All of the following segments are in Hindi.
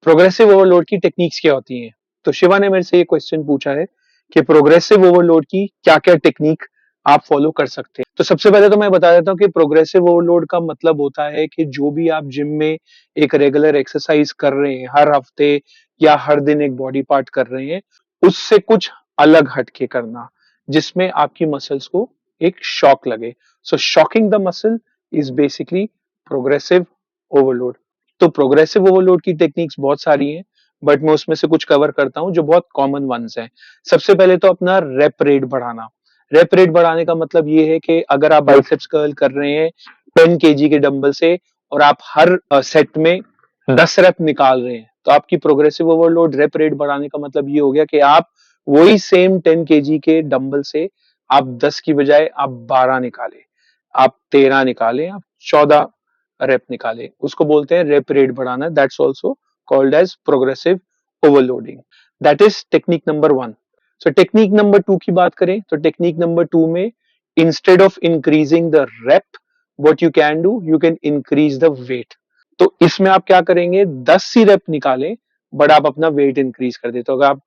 प्रोग्रेसिव ओवरलोड की टेक्निक्स क्या होती हैं? तो शिवा ने मेरे से ये क्वेश्चन पूछा है कि प्रोग्रेसिव ओवरलोड की क्या-क्या टेक्निक आप फॉलो कर सकते हैं। तो सबसे पहले तो मैं बता देता हूँ कि प्रोग्रेसिव ओवरलोड का मतलब होता है कि जो भी आप जिम में एक रेगुलर एक्सरसाइज कर रहे हैं, हर हफ्ते या हर दिन एक बॉडी पार्ट कर रहे हैं, उससे कुछ अलग हट के करना, जिसमें आपकी मसल्स को एक शॉक लगे। So shocking the muscle is basically progressive overload. तो प्रोग्रेसिव ओवरलोड की टेक्निक्स बहुत सारी हैं, बट मैं उसमें से कुछ कवर करता हूं जो बहुत कॉमन वंस हैं। सबसे पहले तो अपना रेप रेट बढ़ाना। रेप रेट बढ़ाने का मतलब ये है कि अगर आप बाइसेप्स कर्ल कर रहे हैं 10 केजी के डंबल से और आप हर सेट में 10 रेप निकाल रहे हैं, तो आपकी प्रोग्रेसिव ओवरलोड रेप रेट बढ़ाने का मतलब ये हो गया कि आप वही सेम 10 केजी के डंबल से आप 10 की बजाय आप 12 निकालें, आप 13 निकालें, आप 14 रेप निकाले, उसको बोलते हैं रेप रेट बढ़ाना। That's also called as progressive overloading. That is technique number 1। So technique number 2 की बात करें तो टेक्निक नंबर 2 में instead of increasing the rep, what you can do, you can increase the weight. तो इसमें आप क्या करेंगे, 10 ही रेप निकालें बट आप अपना वेट इंक्रीज कर देते हो। अगर आप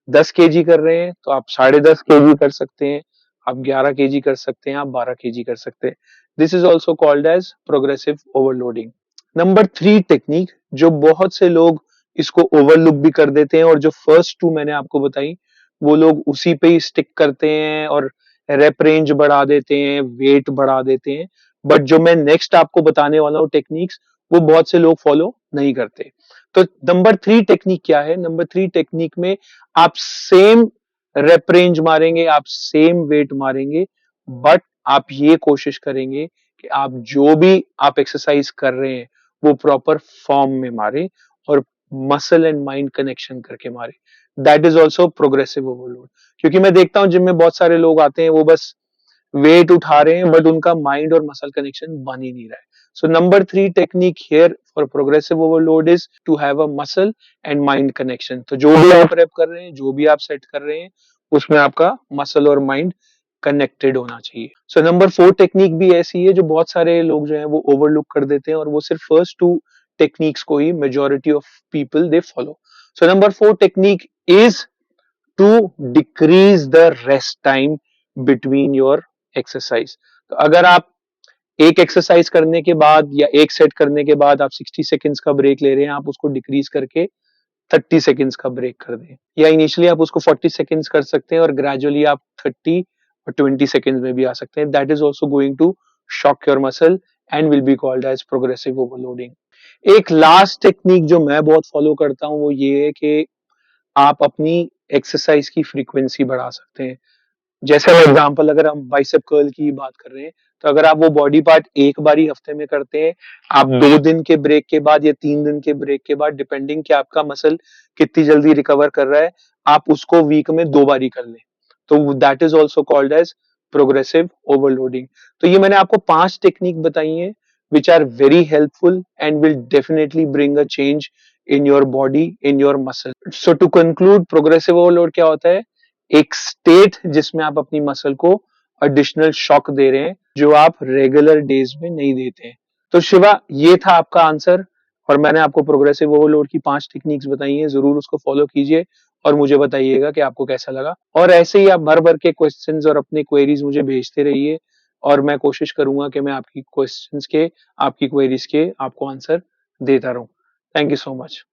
10 केजी कर रहे हैं तो आप 10.5 केजी कर सकते हैं, आप 11 केजी कर सकते हैं, आप 12 केजी कर सकते हैं। This is also called as progressive overloading. Number 3 technique, जो बहुत से लोग इसको ओवरलुक भी कर देते हैं और जो फर्स्ट 2 मैंने आपको बताई वो लोग उसी पे ही स्टिक करते हैं और रेप रेंज बढ़ा देते हैं, वेट बढ़ा देते हैं, बट जो मैं नेक्स्ट आपको बताने वाला हूँ टेक्निक्स, वो बहुत से लोग फॉलो नहीं करते। तो नंबर 3 टेक्निक क्या है? नंबर 3 टेक्निक में आप सेम रेप रेंज मारेंगे, आप सेम वेट मारेंगे, बट आप ये कोशिश करेंगे कि आप जो भी आप एक्सरसाइज कर रहे हैं वो प्रॉपर फॉर्म में मारे और मसल एंड माइंड कनेक्शन करके मारे। That is also progressive overload. क्योंकि मैं देखता हूं जिम में बहुत सारे लोग आते हैं, वो बस वेट उठा रहे हैं बट उनका माइंड और मसल कनेक्शन बन ही नहीं रहा है। So number 3 technique here for progressive overload is to have a muscle and mind connection. तो जो भी आप रेप कर रहे हैं, जो भी आप सेट कर रहे हैं, उसमें आपका मसल और माइंड कनेक्टेड होना चाहिए। सो नंबर 4 टेक्निक भी ऐसी है जो बहुत सारे लोग जो है वो ओवरलुक कर देते हैं और वो सिर्फ फर्स्ट 2 टेक्निक्स को ही majority of people they follow. So number 4 technique is to decrease the rest time between your exercise. तो अगर आप एक एक्सरसाइज करने के बाद या एक सेट करने के बाद आप 60 सेकेंड्स का ब्रेक ले रहे हैं, आप उसको डिक्रीज करके 30 सेकेंड्स का ब्रेक कर दें, या इनिशियली आप उसको 40 सेकेंड्स कर सकते हैं और ग्रेजुअली आप 30 और 20 सेकेंड्स में भी आ सकते हैं। That is also going to shock your muscle and will be called as progressive overloading. एक लास्ट टेक्निक जो मैं बहुत फॉलो करता हूं वो ये है कि आप अपनी एक्सरसाइज की फ्रीक्वेंसी बढ़ा सकते हैं। जैसे एग्जांपल अगर हम बाइसेप कर्ल की बात कर रहे हैं, तो अगर आप वो बॉडी पार्ट एक बारी हफ्ते में करते हैं, आप 2 दिन के ब्रेक के बाद या 3 दिन के ब्रेक के बाद, डिपेंडिंग कि आपका मसल कितनी जल्दी रिकवर कर रहा है, आप उसको वीक में 2 बारी कर लें, तो that is also called as progressive overloading. तो ये मैंने आपको 5 टेक्निक बताई हैं which are very helpful and will definitely bring a change in your body, in your muscle. So to conclude, progressive overload क्या होता है? एक स्टेट जिसमें आप अपनी मसल को एडिशनल शॉक दे रहे हैं जो आप रेगुलर डेज में नहीं देते हैं। तो शिवा, ये था आपका आंसर और मैंने आपको प्रोग्रेसिव ओवरलोड की 5 टेक्निक्स बताई हैं। जरूर उसको फॉलो कीजिए और मुझे बताइएगा कि आपको कैसा लगा। और ऐसे ही आप भर भर के क्वेश्चंस और अपनी क्वेरीज मुझे भेजते रहिए और मैं कोशिश करूंगा कि मैं आपकी क्वेश्चंस के, आपकी क्वेरीज के आपको आंसर देता रहूं। Thank you so much.